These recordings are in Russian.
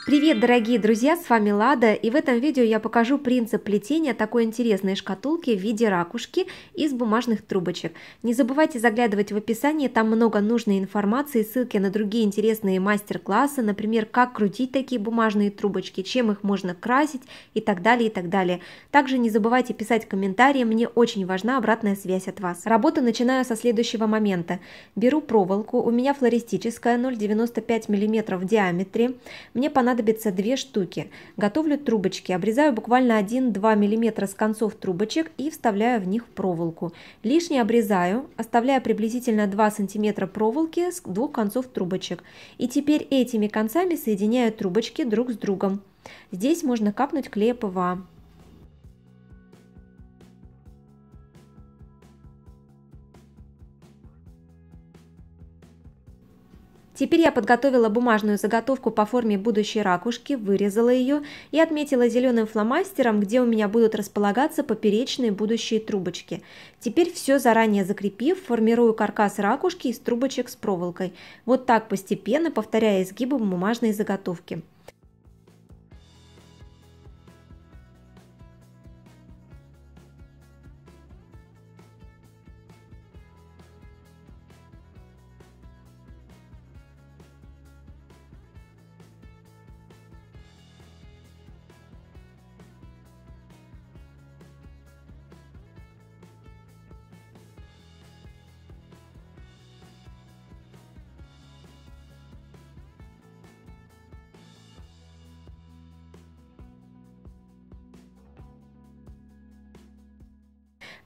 Привет, дорогие друзья, с вами Лада, и в этом видео я покажу принцип плетения такой интересной шкатулки в виде ракушки из бумажных трубочек. Не забывайте заглядывать в описание, там много нужной информации, ссылки на другие интересные мастер-классы, например, как крутить такие бумажные трубочки, чем их можно красить и так далее, и так далее. Также не забывайте писать комментарии, мне очень важна обратная связь от вас. Работу начинаю со следующего момента. Беру проволоку, у меня флористическая 0,95 мм в диаметре, мне понадобится 2 штуки. Готовлю трубочки, обрезаю буквально 1-2 мм с концов трубочек и вставляю в них проволоку. Лишнее обрезаю, оставляя приблизительно 2 см проволоки с двух концов трубочек. И теперь этими концами соединяю трубочки друг с другом. Здесь можно капнуть клея ПВА. Теперь я подготовила бумажную заготовку по форме будущей ракушки, вырезала ее и отметила зеленым фломастером, где у меня будут располагаться поперечные будущие трубочки. Теперь все заранее закрепив, формирую каркас ракушки из трубочек с проволокой. Вот так постепенно, повторяя изгибы бумажной заготовки.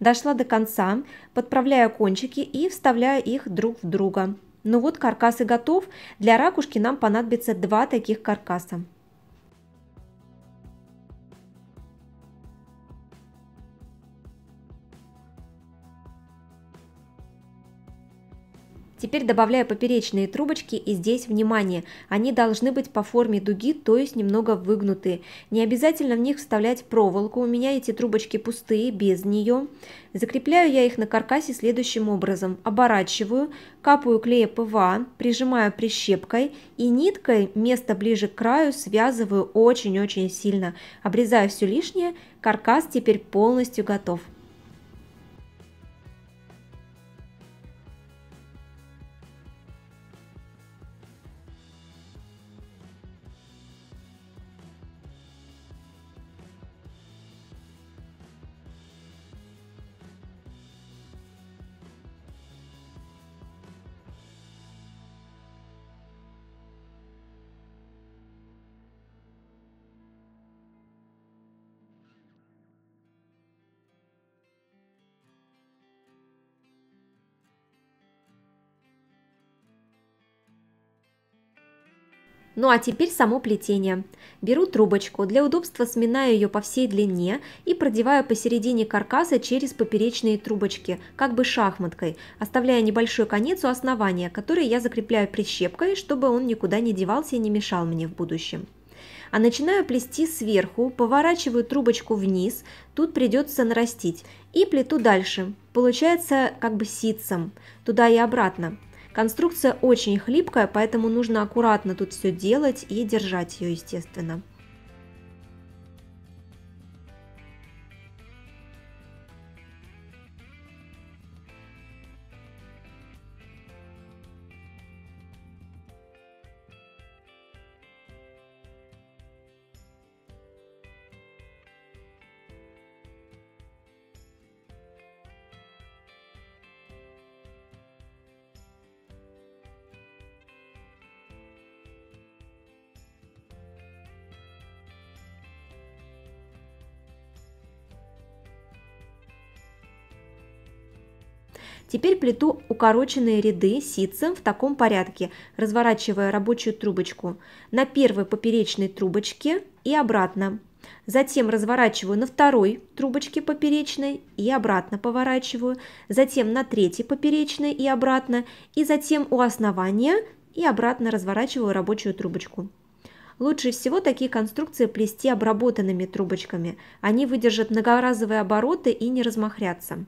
Дошла до конца, подправляю кончики и вставляю их друг в друга. Ну вот, каркас и готов. Для ракушки нам понадобится 2 таких каркаса. Теперь добавляю поперечные трубочки, и здесь внимание, они должны быть по форме дуги, то есть немного выгнутые. Не обязательно в них вставлять проволоку, у меня эти трубочки пустые, без нее. Закрепляю я их на каркасе следующим образом. Оборачиваю, капаю клея ПВА, прижимаю прищепкой и ниткой место ближе к краю связываю очень-очень сильно. Обрезаю все лишнее, каркас теперь полностью готов. Ну а теперь само плетение. Беру трубочку, для удобства сминаю ее по всей длине и продеваю посередине каркаса через поперечные трубочки, как бы шахматкой, оставляя небольшой конец у основания, который я закрепляю прищепкой, чтобы он никуда не девался и не мешал мне в будущем. А начинаю плести сверху, поворачиваю трубочку вниз, тут придется нарастить, и плету дальше. Получается как бы ситцем, туда и обратно. Конструкция очень хлипкая, поэтому нужно аккуратно тут все делать и держать ее, естественно. Теперь плету укороченные ряды ситцем в таком порядке, разворачивая рабочую трубочку на первой поперечной трубочке и обратно. Затем разворачиваю на второй трубочке поперечной и обратно поворачиваю, затем на третьей поперечной и обратно, и затем у основания и обратно разворачиваю рабочую трубочку. Лучше всего такие конструкции плести обработанными трубочками, они выдержат многоразовые обороты и не размахрятся.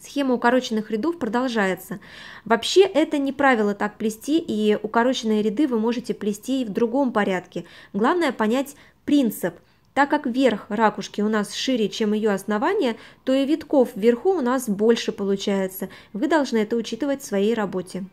Схема укороченных рядов продолжается. Вообще это не правило так плести, и укороченные ряды вы можете плести и в другом порядке. Главное понять принцип. Так как верх ракушки у нас шире, чем ее основание, то и витков вверху у нас больше получается. Вы должны это учитывать в своей работе.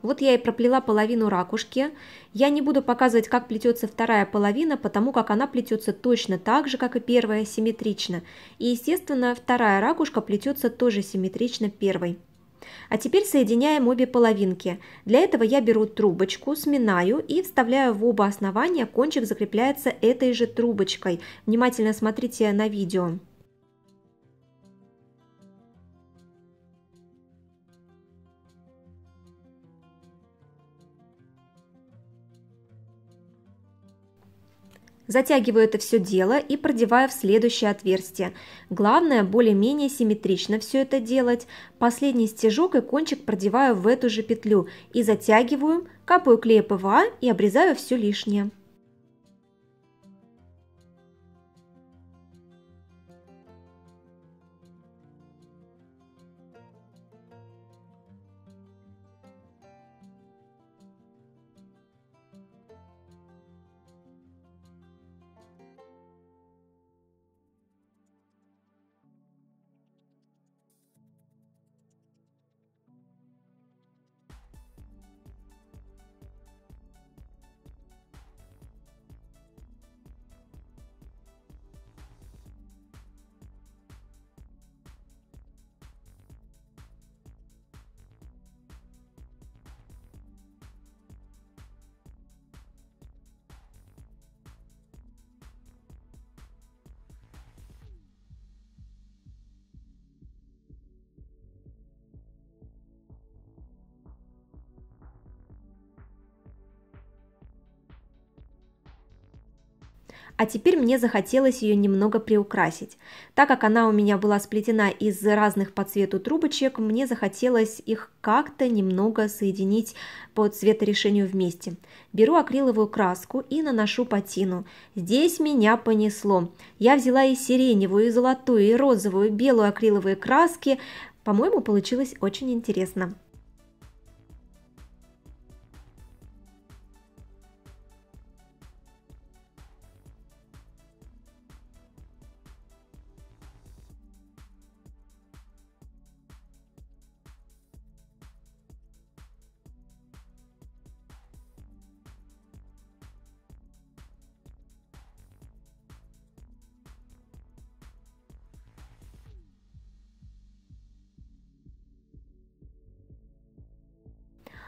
Вот я и проплела половину ракушки. Я не буду показывать, как плетется вторая половина, потому как она плетется точно так же, как и первая, симметрично. И, естественно, вторая ракушка плетется тоже симметрично первой. А теперь соединяем обе половинки. Для этого я беру трубочку, сминаю и вставляю в оба основания. Кончик закрепляется этой же трубочкой. Внимательно смотрите на видео. Затягиваю это все дело и продеваю в следующее отверстие. Главное, более-менее симметрично все это делать. Последний стежок и кончик продеваю в эту же петлю и затягиваю, капаю клей ПВА и обрезаю все лишнее. А теперь мне захотелось ее немного приукрасить. Так как она у меня была сплетена из разных по цвету трубочек, мне захотелось их как-то немного соединить по цветорешению вместе. Беру акриловую краску и наношу патину. Здесь меня понесло. Я взяла и сиреневую, и золотую, и розовую, и белую акриловые краски. По-моему, получилось очень интересно.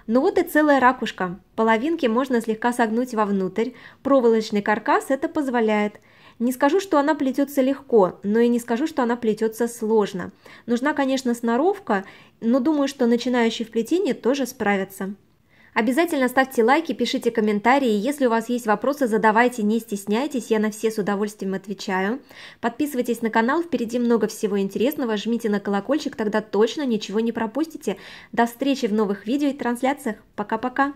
Ну вот и целая ракушка. Половинки можно слегка согнуть вовнутрь. Проволочный каркас это позволяет. Не скажу, что она плетется легко, но и не скажу, что она плетется сложно. Нужна, конечно, сноровка, но думаю, что начинающие в плетении тоже справятся. Обязательно ставьте лайки, пишите комментарии. Если у вас есть вопросы, задавайте, не стесняйтесь, я на все с удовольствием отвечаю. Подписывайтесь на канал, впереди много всего интересного, жмите на колокольчик, тогда точно ничего не пропустите. До встречи в новых видео и трансляциях. Пока-пока!